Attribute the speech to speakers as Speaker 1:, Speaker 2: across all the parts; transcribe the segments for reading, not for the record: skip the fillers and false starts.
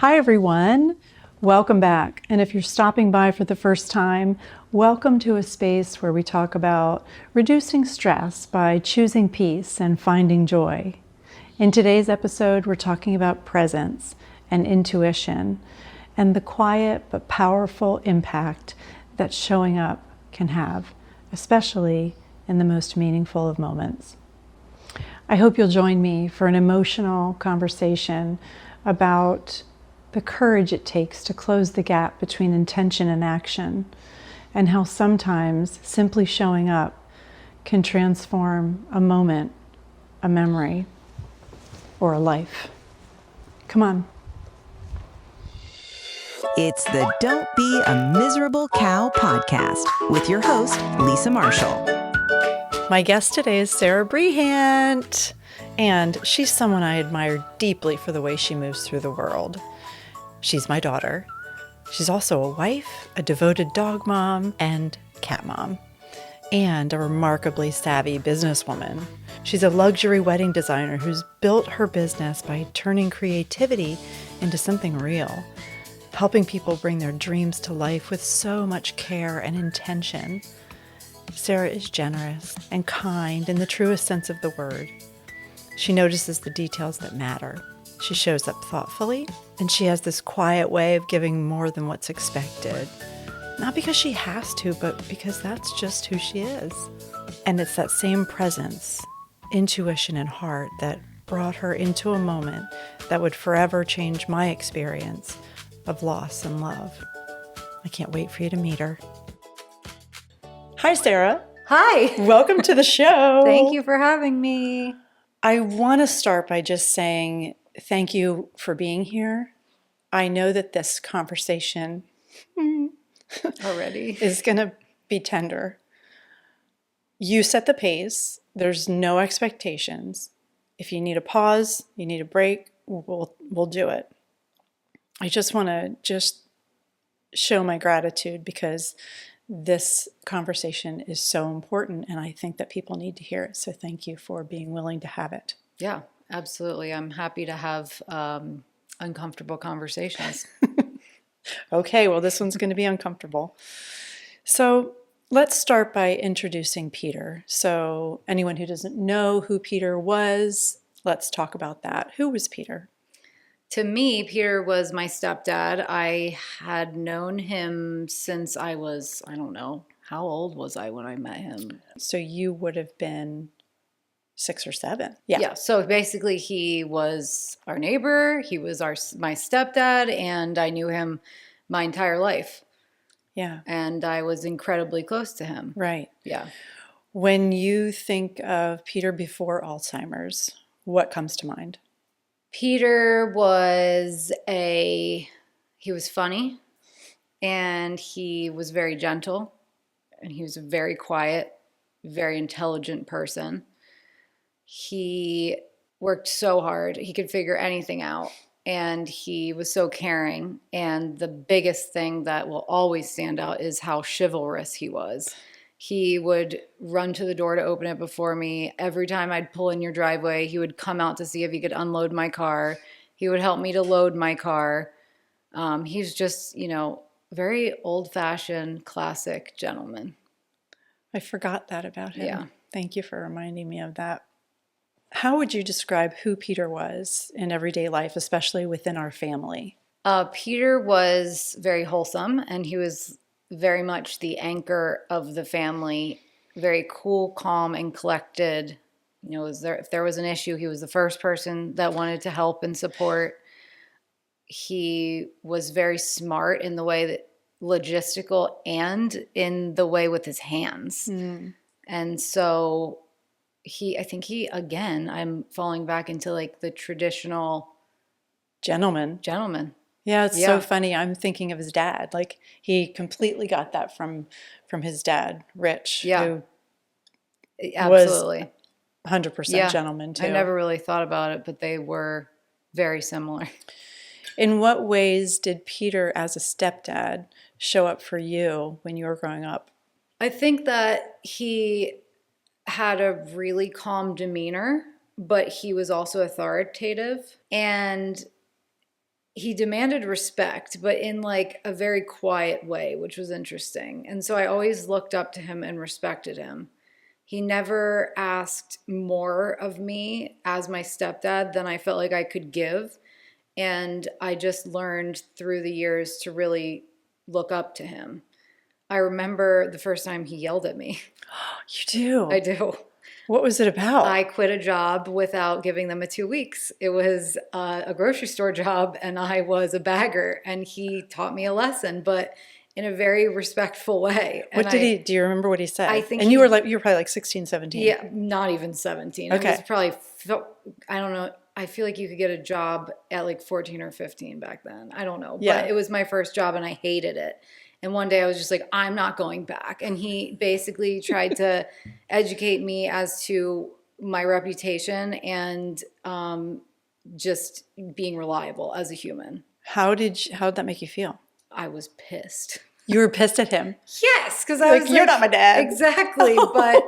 Speaker 1: Hi everyone, welcome back. And if you're stopping by for the first time, welcome to a space where we talk about reducing stress by choosing peace and finding joy. In today's episode, we're talking about presence and intuition and the quiet but powerful impact that showing up can have, especially in the most meaningful of moments. I hope you'll join me for an emotional conversation about the courage it takes to close the gap between intention and action, and how sometimes simply showing up can transform a moment, a memory, or a life. Come on.
Speaker 2: It's the Don't Be a Miserable Cow podcast with your host, Lisa Marshall.
Speaker 1: My guest today is Sarah Brehant, and she's someone I admire deeply for the way she moves through the world. She's my daughter. She's also a wife, a devoted dog mom, and cat mom, and a remarkably savvy businesswoman. She's a luxury wedding designer who's built her business by turning creativity into something real, helping people bring their dreams to life with so much care and intention. Sarah is generous and kind in the truest sense of the word. She notices the details that matter. She shows up thoughtfully, and she has this quiet way of giving more than what's expected. Not because she has to, but because that's just who she is. And it's that same presence, intuition, and heart that brought her into a moment that would forever change my experience of loss and love. I can't wait for you to meet her. Hi, Sarah.
Speaker 3: Hi.
Speaker 1: Welcome to the show.
Speaker 3: Thank you for having me.
Speaker 1: I want to start by just saying thank you for being here. I know that this conversation
Speaker 3: Already
Speaker 1: is going to be tender. You set the pace. There's no expectations. If you need a pause, you need a break, we'll do it. I just want to show my gratitude because this conversation is so important, and I think that people need to hear it. So thank you for being willing to have it.
Speaker 3: Yeah, absolutely. I'm happy to have uncomfortable conversations.
Speaker 1: Okay, well, this one's going to be uncomfortable. So let's start by introducing Peter. So anyone who doesn't know who Peter was, let's talk about that. Who was Peter?
Speaker 3: To me, Peter was my stepdad. I had known him since I was, I don't know, how old was I when I met him?
Speaker 1: So you would have been 6 or 7.
Speaker 3: Yeah. So basically, he was our neighbor. He was my stepdad, and I knew him my entire life.
Speaker 1: Yeah.
Speaker 3: And I was incredibly close to him.
Speaker 1: Right.
Speaker 3: Yeah.
Speaker 1: When you think of Peter before Alzheimer's, what comes to mind?
Speaker 3: Peter he was funny, and he was very gentle, and he was a very quiet, very intelligent person. He worked so hard. He could figure anything out, and he was so caring. And the biggest thing that will always stand out is how chivalrous he was. He would run to the door to open it before me. Every time I'd pull in your driveway, he would come out to see if he could unload my car. He would help me to load my car. He's just, very old-fashioned, classic gentleman.
Speaker 1: I forgot that about him.
Speaker 3: Yeah.
Speaker 1: Thank you for reminding me of that. How would you describe who Peter was in everyday life, especially within our family?
Speaker 3: Peter was very wholesome, and he was very much the anchor of the family, very cool, calm, and collected. If there was an issue, he was the first person that wanted to help and support. He was very smart in the way that logistical and in the way with his hands. Mm. And so I'm falling back into like the traditional
Speaker 1: gentleman. Yeah, it's so funny. I'm thinking of his dad. Like he completely got that from his dad, Rich, who
Speaker 3: absolutely
Speaker 1: was 100% gentleman too.
Speaker 3: I never really thought about it, but they were very similar.
Speaker 1: In what ways did Peter as a stepdad show up for you when you were growing up?
Speaker 3: I think that he had a really calm demeanor, but he was also authoritative. And he demanded respect, but in like a very quiet way, which was interesting. And so I always looked up to him and respected him. He never asked more of me as my stepdad than I felt like I could give. And I just learned through the years to really look up to him. I remember the first time he yelled at me.
Speaker 1: You do?
Speaker 3: I do.
Speaker 1: What was it about?
Speaker 3: I quit a job without giving them a 2 weeks. It was a grocery store job, and I was a bagger, and he taught me a lesson, but in a very respectful way.
Speaker 1: What did he, do you remember what he said?
Speaker 3: I think
Speaker 1: and you were probably like 16, 17.
Speaker 3: Yeah, not even 17.
Speaker 1: Okay.
Speaker 3: I was probably, I don't know. I feel like you could get a job at like 14 or 15 back then. I don't know.
Speaker 1: Yeah.
Speaker 3: But it was my first job and I hated it. And one day I was just like, I'm not going back. And he basically tried to educate me as to my reputation and just being reliable as a human.
Speaker 1: How did that make you feel?
Speaker 3: I was pissed.
Speaker 1: You were pissed at him?
Speaker 3: Yes, because I was like,
Speaker 1: you're not my dad.
Speaker 3: Exactly. But,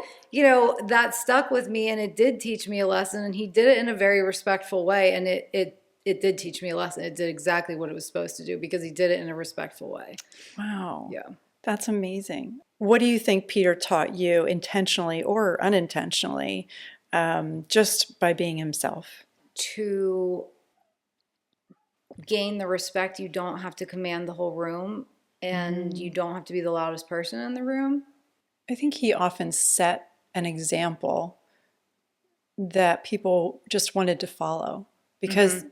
Speaker 3: that stuck with me and it did teach me a lesson. And he did it in a very respectful way. And it did teach me a lesson. It did exactly what it was supposed to do because he did it in a respectful way.
Speaker 1: Wow.
Speaker 3: Yeah.
Speaker 1: That's amazing. What do you think Peter taught you intentionally or unintentionally, just by being himself?
Speaker 3: To gain the respect, you don't have to command the whole room and you don't have to be the loudest person in the room.
Speaker 1: I think he often set an example that people just wanted to follow because,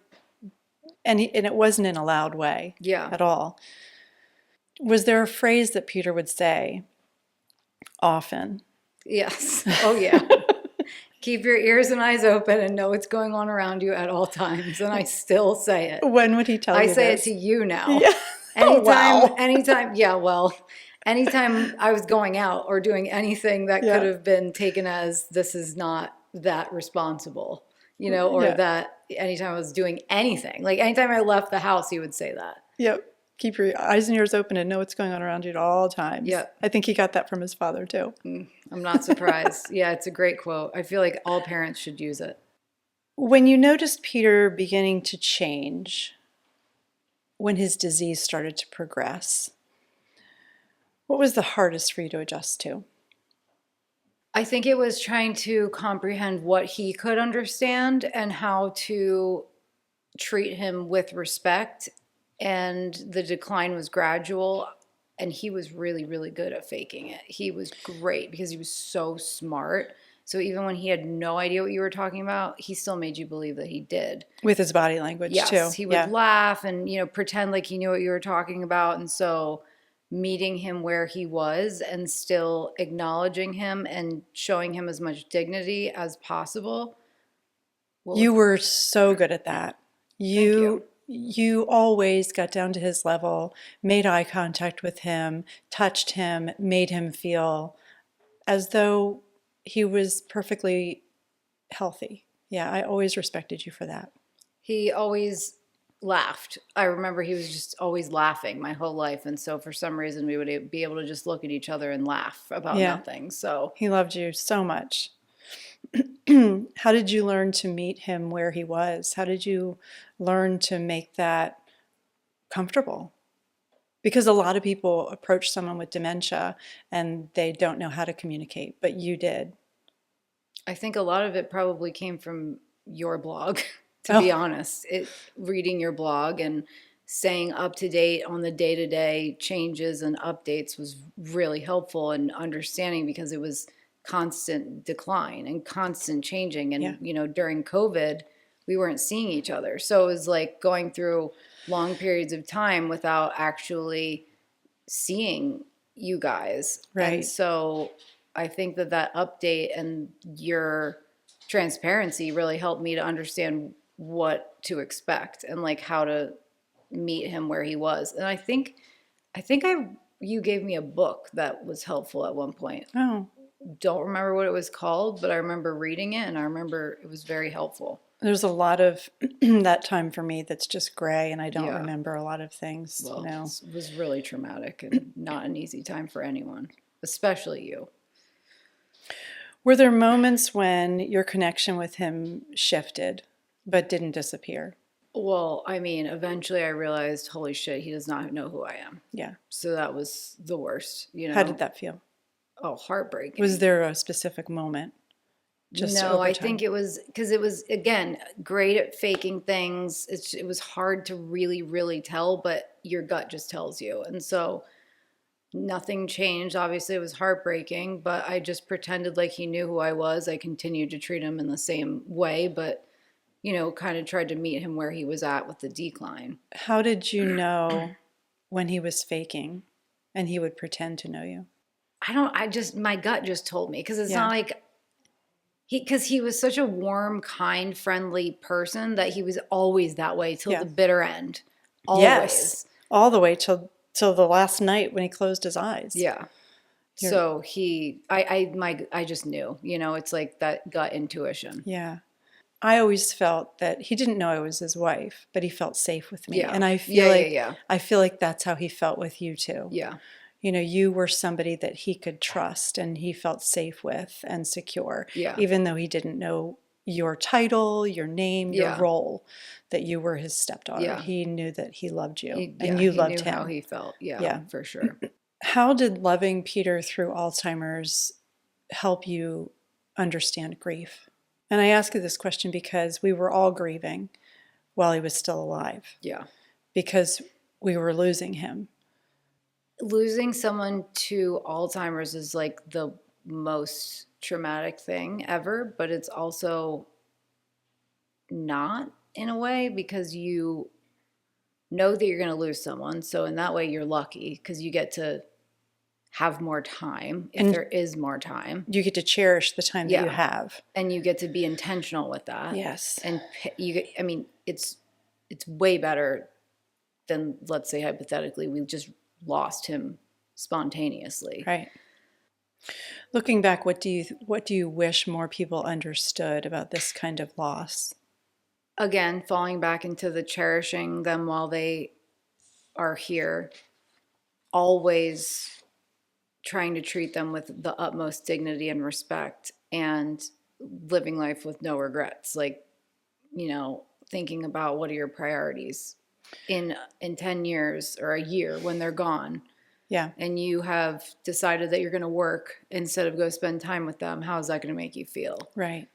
Speaker 1: and it wasn't in a loud way at all. Was there a phrase that Peter would say often?
Speaker 3: Yes. Oh, yeah. Keep your ears and eyes open and know what's going on around you at all times. And I still say it.
Speaker 1: When would he tell you
Speaker 3: I say
Speaker 1: this?
Speaker 3: it to you now.
Speaker 1: Yeah.
Speaker 3: Anytime, anytime I was going out or doing anything that could have been taken as this is not that responsible, or that anytime I was doing anything, like anytime I left the house, he would say that.
Speaker 1: Yep. Keep your eyes and ears open and know what's going on around you at all times.
Speaker 3: Yep.
Speaker 1: I think he got that from his father too.
Speaker 3: I'm not surprised. Yeah, it's a great quote. I feel like all parents should use it.
Speaker 1: When you noticed Peter beginning to change, when his disease started to progress, what was the hardest for you to adjust to?
Speaker 3: I think it was trying to comprehend what he could understand and how to treat him with respect. And the decline was gradual. And he was really, really good at faking it. He was great because he was so smart. So even when he had no idea what you were talking about, he still made you believe that he did.
Speaker 1: With his body language too.
Speaker 3: Yes, he would laugh and, pretend like he knew what you were talking about. And so meeting him where he was and still acknowledging him and showing him as much dignity as possible.
Speaker 1: You were so good at that.
Speaker 3: Thank
Speaker 1: You always got down to his level, made eye contact with him, touched him, made him feel as though he was perfectly healthy. Yeah, I always respected you for that.
Speaker 3: He always laughed. I remember he was just always laughing my whole life. And so for some reason we would be able to just look at each other and laugh about nothing. So
Speaker 1: he loved you so much. How did you learn to meet him where he was? How did you learn to make that comfortable? Because a lot of people approach someone with dementia and they don't know how to communicate, but you did.
Speaker 3: I think a lot of it probably came from your blog, to be honest. Reading your blog and staying up to date on the day-to-day changes and updates was really helpful in understanding because it was constant decline and constant changing. And, during COVID, we weren't seeing each other. So it was like going through long periods of time without actually seeing you guys.
Speaker 1: Right.
Speaker 3: And so I think that update and your transparency really helped me to understand what to expect and like how to meet him where he was. And I think you gave me a book that was helpful at one point.
Speaker 1: Oh.
Speaker 3: Don't remember what it was called, but I remember reading it and I remember it was very helpful.
Speaker 1: There's a lot of that time for me that's just gray and I don't remember a lot of things.
Speaker 3: Well, it was really traumatic and not an easy time for anyone, especially you.
Speaker 1: Were there moments when your connection with him shifted but didn't disappear?
Speaker 3: Well, I mean, eventually I realized, holy shit, he does not know who I am.
Speaker 1: Yeah.
Speaker 3: So that was the worst, you know?
Speaker 1: How did that feel?
Speaker 3: Oh, heartbreaking.
Speaker 1: Was there a specific moment just
Speaker 3: No,
Speaker 1: over
Speaker 3: I
Speaker 1: time?
Speaker 3: think it was because it was, again, great at faking things. It was hard to really, really tell, but your gut just tells you. And so nothing changed. Obviously, it was heartbreaking, but I just pretended like he knew who I was. I continued to treat him in the same way, but, kind of tried to meet him where he was at with the decline.
Speaker 1: How did you know when he was faking and he would pretend to know you?
Speaker 3: My gut just told me because it's
Speaker 1: Yeah.
Speaker 3: not like because he was such a warm, kind, friendly person that he was always that way till
Speaker 1: Yeah.
Speaker 3: the bitter end. Always.
Speaker 1: Yes. All the way till the last night when he closed his eyes.
Speaker 3: Yeah.
Speaker 1: You're-
Speaker 3: So I just knew, it's like that gut intuition.
Speaker 1: Yeah. I always felt that he didn't know I was his wife, but he felt safe with me.
Speaker 3: Yeah.
Speaker 1: And I feel
Speaker 3: Yeah.
Speaker 1: I feel like that's how he felt with you too.
Speaker 3: Yeah.
Speaker 1: You were somebody that he could trust and he felt safe with and secure.
Speaker 3: Yeah.
Speaker 1: Even though he didn't know your title, your name, your
Speaker 3: Yeah.
Speaker 1: role, that you were his stepdaughter.
Speaker 3: Yeah.
Speaker 1: He knew that he loved you
Speaker 3: He
Speaker 1: and you loved
Speaker 3: knew
Speaker 1: him.
Speaker 3: how he felt. Yeah,
Speaker 1: Yeah.
Speaker 3: for sure.
Speaker 1: How did loving Peter through Alzheimer's help you understand grief? And I ask you this question because we were all grieving while he was still alive,
Speaker 3: Yeah.
Speaker 1: because we were losing him.
Speaker 3: Losing someone to Alzheimer's is like the most traumatic thing ever, but it's also not in a way because you know that you're going to lose someone. So in that way, you're lucky because you get to have more time if
Speaker 1: And
Speaker 3: there is more time.
Speaker 1: You get to cherish the time that you
Speaker 3: Yeah.
Speaker 1: have.
Speaker 3: And you get to be intentional with that.
Speaker 1: Yes.
Speaker 3: And it's way better than, let's say, hypothetically, we just lost him spontaneously.
Speaker 1: Right. Looking back, what do you wish more people understood about this kind of loss?
Speaker 3: Again, falling back into the cherishing them while they are here, always trying to treat them with the utmost dignity and respect, and living life with no regrets. Like, thinking about what are your priorities in 10 years or a year when they're gone.
Speaker 1: Yeah.
Speaker 3: And you have decided that you're going to work instead of go spend time with them. How is that going to make you feel?
Speaker 1: Right.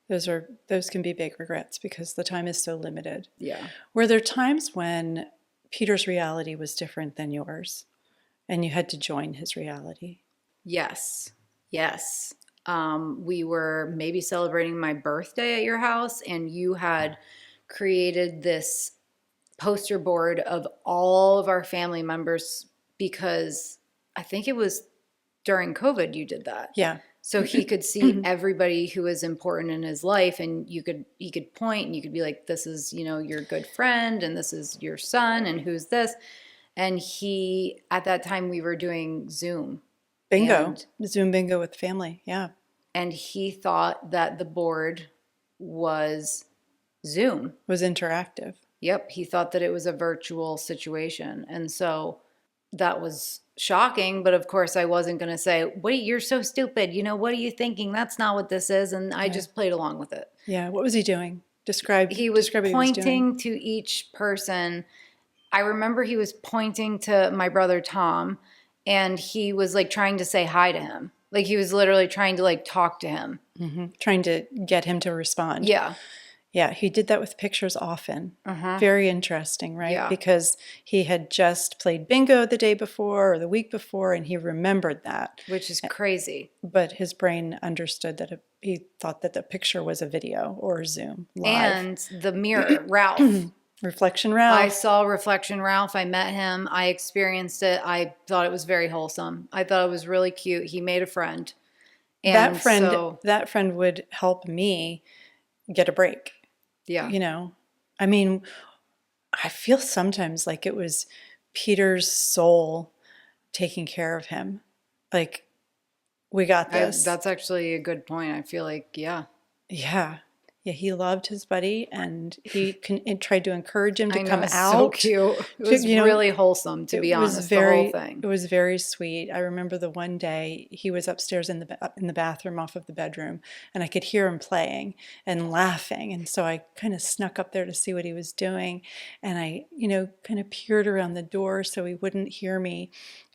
Speaker 1: Those can be big regrets because the time is so limited.
Speaker 3: Yeah.
Speaker 1: Were there times when Peter's reality was different than yours and you had to join his reality?
Speaker 3: Yes. We were maybe celebrating my birthday at your house, and you had created this poster board of all of our family members because I think it was during COVID you did that.
Speaker 1: Yeah.
Speaker 3: So he could see everybody who was important in his life, and he could point and you could be like, this is, your good friend, and this is your son, and who's this? And at that time we were doing Zoom.
Speaker 1: Bingo. Zoom bingo with family. Yeah.
Speaker 3: And he thought that the board was Zoom.
Speaker 1: Was interactive.
Speaker 3: Yep. He thought that it was a virtual situation. And so that was shocking. But of course, I wasn't going to say, wait, you're so stupid. What are you thinking? That's not what this is. And I just played along with it.
Speaker 1: Yeah. What was he doing?
Speaker 3: He was
Speaker 1: describe what
Speaker 3: pointing
Speaker 1: he was doing.
Speaker 3: to each person. I remember he was pointing to my brother, Tom, and he was like trying to say hi to him. Like he was literally trying to like talk to him.
Speaker 1: Mm-hmm. Trying to get him to respond.
Speaker 3: Yeah.
Speaker 1: Yeah, he did that with pictures often.
Speaker 3: Uh-huh.
Speaker 1: Very interesting, right?
Speaker 3: Yeah.
Speaker 1: Because he had just played bingo the day before or the week before, and he remembered that.
Speaker 3: Which is crazy.
Speaker 1: But his brain understood that he thought that the picture was a video or Zoom live.
Speaker 3: And the mirror, Ralph.
Speaker 1: Reflection Ralph.
Speaker 3: I saw Reflection Ralph. I met him. I experienced it. I thought it was very wholesome. I thought it was really cute. He made a friend. And
Speaker 1: that friend would help me get a break.
Speaker 3: Yeah.
Speaker 1: I mean, I feel sometimes like it was Peter's soul taking care of him. Like, we got this.
Speaker 3: That's actually a good point. I feel like, yeah.
Speaker 1: Yeah. Yeah, he loved his buddy, and and tried to encourage him to
Speaker 3: I know,
Speaker 1: come
Speaker 3: it's so
Speaker 1: out.
Speaker 3: cute. It was really wholesome, to be honest, the whole thing.
Speaker 1: It was very sweet. I remember the one day he was upstairs in the bathroom off of the bedroom, and I could hear him playing and laughing. And so I kind of snuck up there to see what he was doing, and I, kind of peered around the door so he wouldn't hear me.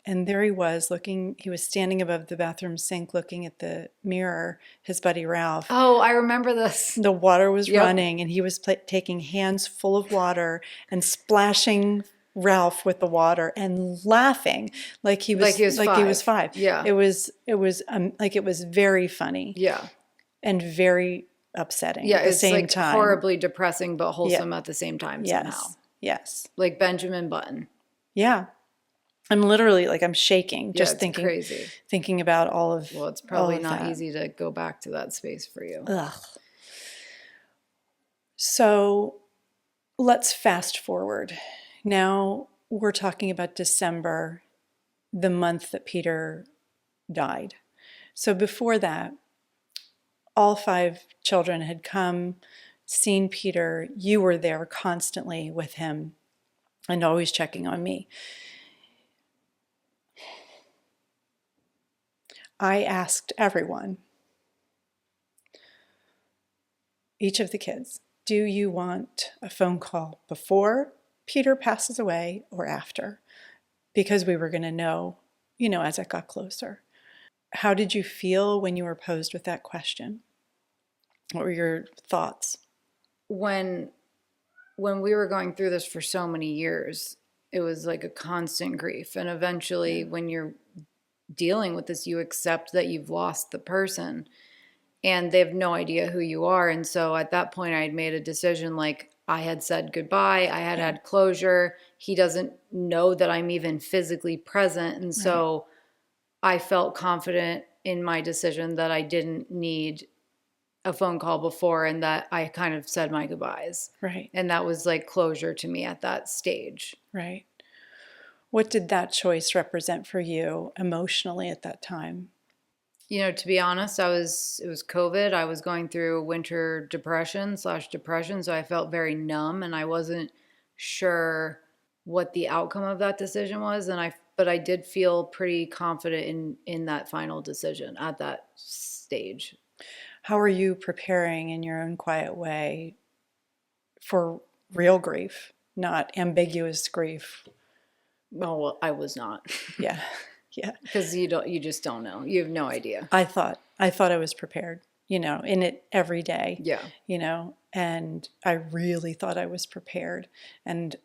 Speaker 1: And there he was looking, he was standing above the bathroom sink looking at the mirror, his buddy Ralph.
Speaker 3: Oh, I remember this.
Speaker 1: The water was running, and he was taking hands full of water and splashing Ralph with the water and laughing like he was
Speaker 3: five.
Speaker 1: he was 5.
Speaker 3: Yeah.
Speaker 1: It was like it was very funny.
Speaker 3: Yeah.
Speaker 1: And very upsetting
Speaker 3: Yeah,
Speaker 1: at the
Speaker 3: it's
Speaker 1: same
Speaker 3: like
Speaker 1: time.
Speaker 3: horribly depressing but wholesome at the same time somehow.
Speaker 1: Yes.
Speaker 3: Like Benjamin Button.
Speaker 1: Yeah. I'm literally I'm shaking just
Speaker 3: it's
Speaker 1: thinking
Speaker 3: crazy.
Speaker 1: Thinking about all of.
Speaker 3: Well, it's probably not easy to go back to that space for you.
Speaker 1: Ugh. So let's fast forward. Now we're talking about December, the month that Peter died. So before that, all 5 children had come, seen Peter. You were there constantly with him and always checking on me. I asked everyone, each of the kids, do you want a phone call before Peter passes away or after? Because we were going to know, as it got closer. How did you feel when you were posed with that question? What were your thoughts?
Speaker 3: When we were going through this for so many years, it was like a constant grief. And eventually when you're dealing with this, you accept that you've lost the person and they have no idea who you are. And so at that point I had made a decision, I had said goodbye. I had closure. He doesn't know that I'm even physically present. And so I felt confident in my decision that I didn't need a phone call before and that I kind of said my goodbyes.
Speaker 1: Right.
Speaker 3: And that was closure to me at that stage.
Speaker 1: Right. What did that choice represent for you emotionally at that time?
Speaker 3: To be honest, it was COVID. I was going through winter depression. So I felt very numb and I wasn't sure what the outcome of that decision was. But I did feel pretty confident in that final decision at that stage.
Speaker 1: How are you preparing in your own quiet way for real grief, not ambiguous grief?
Speaker 3: Oh, well, I was not.
Speaker 1: Yeah. Yeah.
Speaker 3: Because you just don't know. You have no idea.
Speaker 1: I thought I was prepared, in it every day.
Speaker 3: Yeah.
Speaker 1: And I really thought I was prepared, and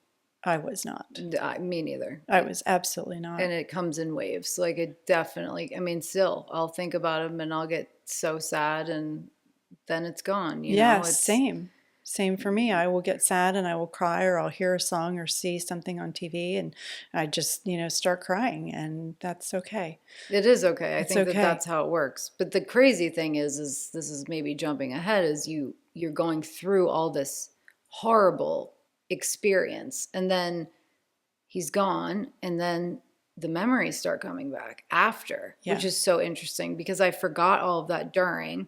Speaker 1: I was not.
Speaker 3: Me neither.
Speaker 1: I was absolutely not.
Speaker 3: And it comes in waves. It definitely, still, I'll think about him and I'll get so sad and then it's gone.
Speaker 1: Same for me. I will get sad and I will cry, or I'll hear a song or see something on TV and I just, start crying, and that's okay.
Speaker 3: It is okay. I think that's how it works. But the crazy thing is this is maybe jumping ahead, is you're going through all this horrible experience and then he's gone and then the memories start coming back after, which is so interesting because I forgot all of that during,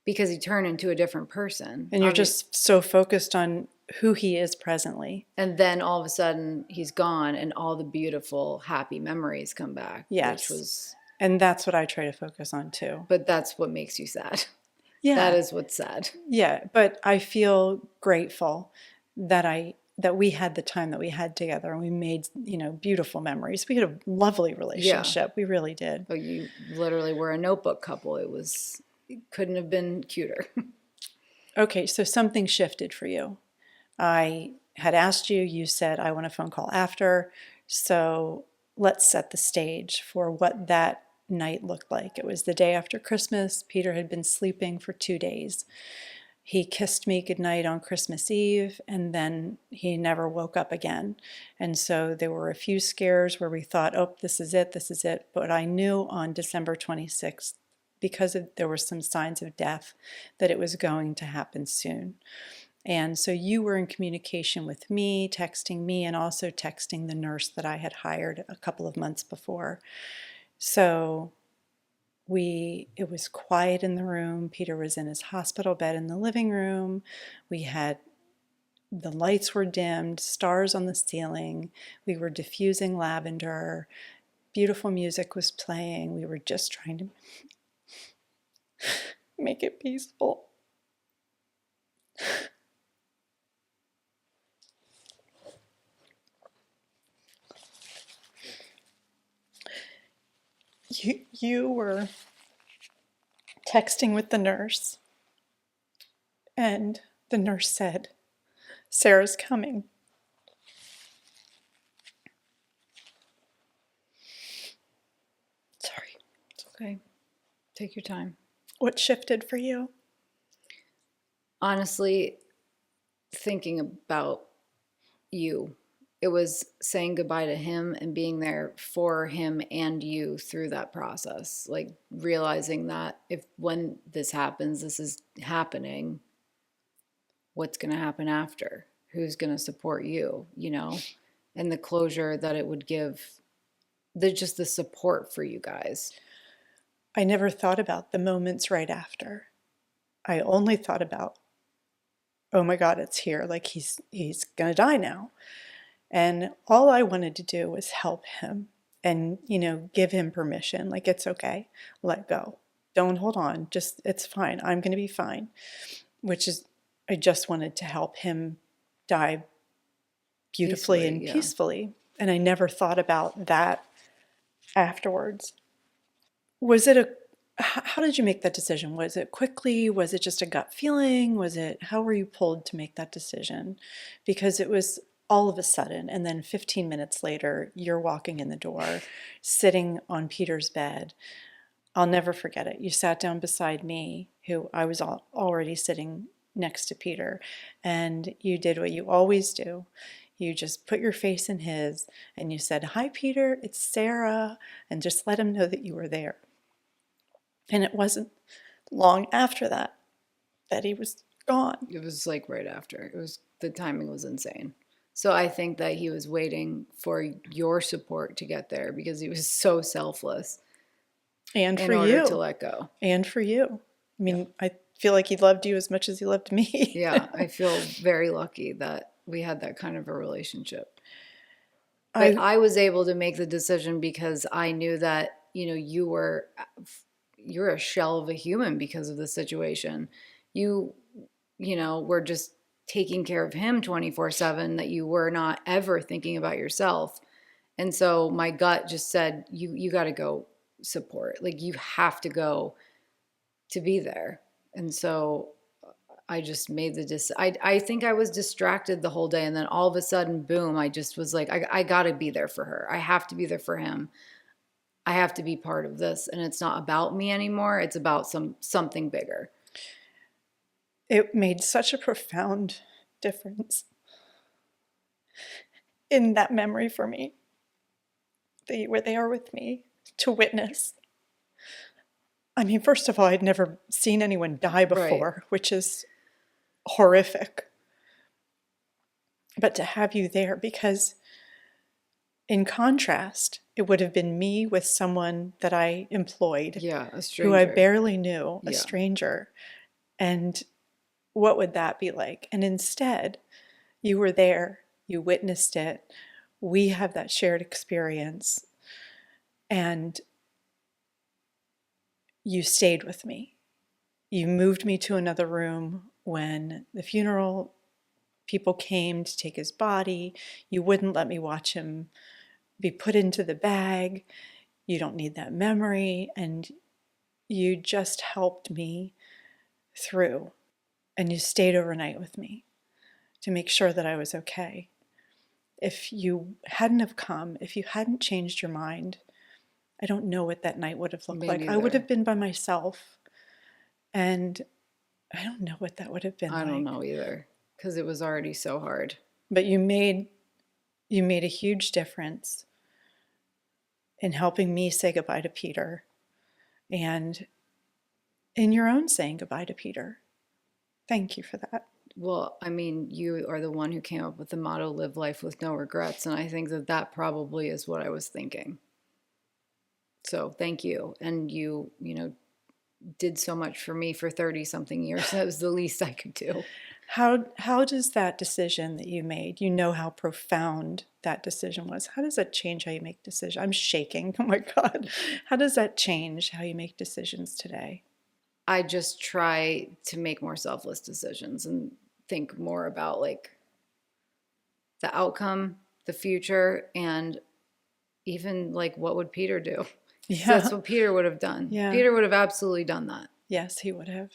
Speaker 3: because he turned into a different person.
Speaker 1: And you're just so focused on who he is presently.
Speaker 3: And then all of a sudden he's gone and all the beautiful, happy memories come back.
Speaker 1: Yes. And that's what I try to focus on too.
Speaker 3: But that's what makes you sad.
Speaker 1: Yeah.
Speaker 3: That is what's sad.
Speaker 1: Yeah. But I feel grateful that we had the time that we had together and we made, beautiful memories. We had a lovely relationship. We really did.
Speaker 3: But you literally were a notebook couple. It couldn't have been cuter.
Speaker 1: Okay, so something shifted for you. I had asked you, you said, I want a phone call after. So let's set the stage for what that night looked like. It was the day after Christmas. Peter had been sleeping for 2 days. He kissed me goodnight on Christmas Eve, and then he never woke up again. And so there were a few scares where we thought, oh, this is it. But I knew on December 26th, because there were some signs of death, that it was going to happen soon. And so you were in communication with me, texting me, and also texting the nurse that I had hired a couple of months before. So It was quiet in the room. Peter was in his hospital bed in the living room. The lights were dimmed, stars on the ceiling. We were diffusing lavender. Beautiful music was playing. We were just trying to make it peaceful. You were texting with the nurse, and the nurse said, "Sarah's coming." Sorry.
Speaker 3: It's okay. Take your time.
Speaker 1: What shifted for you?
Speaker 3: Honestly, thinking about you. It was saying goodbye to him and being there for him and you through that process. Like realizing that when this happens, this is happening, what's going to happen after? Who's going to support you, And the closure that it would give, just the support for you guys.
Speaker 1: I never thought about the moments right after. I only thought about, oh my God, it's here. Like he's going to die now. And all I wanted to do was help him and, give him permission. Like, it's okay. Let go. Don't hold on. Just, it's fine. I'm going to be fine. I just wanted to help him die beautifully and peacefully. And I never thought about that afterwards. How did you make that decision? Was it quickly? Was it just a gut feeling? How were you pulled to make that decision? Because it was all of a sudden, and then 15 minutes later, you're walking in the door, sitting on Peter's bed. I'll never forget it. You sat down beside me, who I was already sitting next to Peter, and you did what you always do. You just put your face in his, and you said, "Hi, Peter, it's Sarah," and just let him know that you were there. And it wasn't long after that he was gone.
Speaker 3: It was like right after. The timing was insane. So I think that he was waiting for your support to get there because he was so selfless.
Speaker 1: And for
Speaker 3: in
Speaker 1: you.
Speaker 3: order to let go.
Speaker 1: And for you. I mean, I feel like he loved you as much as he loved me.
Speaker 3: Yeah, I feel very lucky that we had that kind of a relationship. But I was able to make the decision because I knew that, you're a shell of a human because of the situation. You were just taking care of him 24/7, that you were not ever thinking about yourself. And so my gut just said, you got to go support. Like you have to go to be there. And so I just made I think I was distracted the whole day. And then all of a sudden, boom, I just was like, I got to be there for her. I have to be there for him. I have to be part of this. And it's not about me anymore. It's about something bigger.
Speaker 1: It made such a profound difference in that memory for me, that you were there with me to witness. I mean, first of all, I'd never seen anyone die before, right, which is horrific. But to have you there, because in contrast, it would have been me with someone that I employed.
Speaker 3: Yeah, a stranger.
Speaker 1: Who I barely knew, a stranger. And what would that be like? And instead, you were there, you witnessed it, we have that shared experience, and you stayed with me. You moved me to another room when the funeral people came to take his body. You wouldn't let me watch him be put into the bag. You don't need that memory. And you just helped me through. And you stayed overnight with me to make sure that I was okay. If you hadn't have come, if you hadn't changed your mind, I don't know what that night would have looked like.
Speaker 3: Neither.
Speaker 1: I would have been by myself. And I don't know what that would have been like.
Speaker 3: I don't know either, because it was already so hard.
Speaker 1: But you made a huge difference in helping me say goodbye to Peter, and in your own saying goodbye to Peter. Thank you for that.
Speaker 3: Well, I mean, you are the one who came up with the motto, live life with no regrets. And I think that probably is what I was thinking. So thank you. And you did so much for me for 30 something years. That was the least I could do.
Speaker 1: How does that decision that you made, you know how profound that decision was. How does that change how you make decisions? I'm shaking. Oh my God. How does that change how you make decisions today?
Speaker 3: I just try to make more selfless decisions and think more about like the outcome, the future, and even like what would Peter do?
Speaker 1: Yeah.
Speaker 3: So that's what Peter would have done.
Speaker 1: Yeah.
Speaker 3: Peter would have absolutely done that.
Speaker 1: Yes, he would have.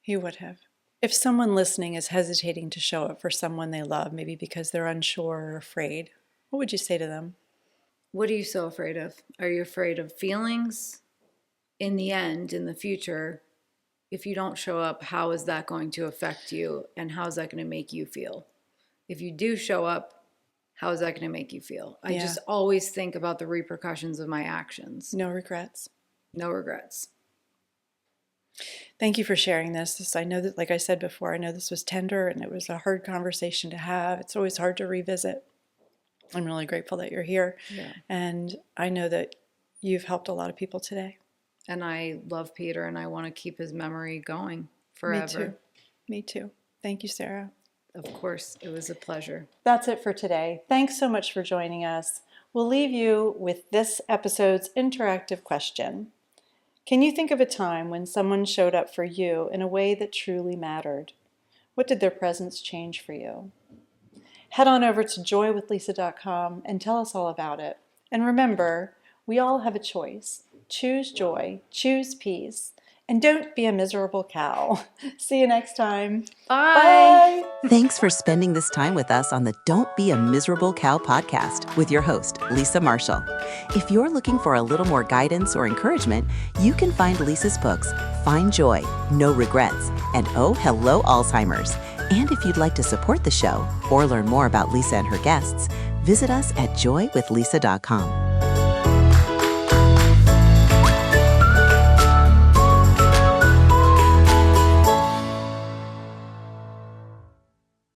Speaker 1: He would have. If someone listening is hesitating to show up for someone they love, maybe because they're unsure or afraid, what would you say to them?
Speaker 3: What are you so afraid of? Are you afraid of feelings? In the end, in the future, if you don't show up, how is that going to affect you? And how is that going to make you feel? If you do show up, how is that going to make you feel? I just always think about the repercussions of my actions.
Speaker 1: No regrets.
Speaker 3: No regrets.
Speaker 1: Thank you for sharing this. I know that, like I said before, I know this was tender and it was a hard conversation to have. It's always hard to revisit. I'm really grateful that you're here.
Speaker 3: Yeah.
Speaker 1: And I know that you've helped a lot of people today.
Speaker 3: And I love Peter and I want to keep his memory going forever.
Speaker 1: Me too. Thank you, Sarah.
Speaker 3: Of course, it was a pleasure.
Speaker 1: That's it for today. Thanks so much for joining us. We'll leave you with this episode's interactive question. Can you think of a time when someone showed up for you in a way that truly mattered? What did their presence change for you? Head on over to joywithlisa.com and tell us all about it. And remember, we all have a choice. Choose joy, choose peace, and don't be a miserable cow. See you next time.
Speaker 3: Bye.
Speaker 1: Bye.
Speaker 2: Thanks for spending this time with us on the Don't Be a Miserable Cow podcast with your host, Lisa Marshall. If you're looking for a little more guidance or encouragement, you can find Lisa's books, Find Joy, No Regrets, and Oh, Hello, Alzheimer's. And if you'd like to support the show or learn more about Lisa and her guests, visit us at joywithlisa.com.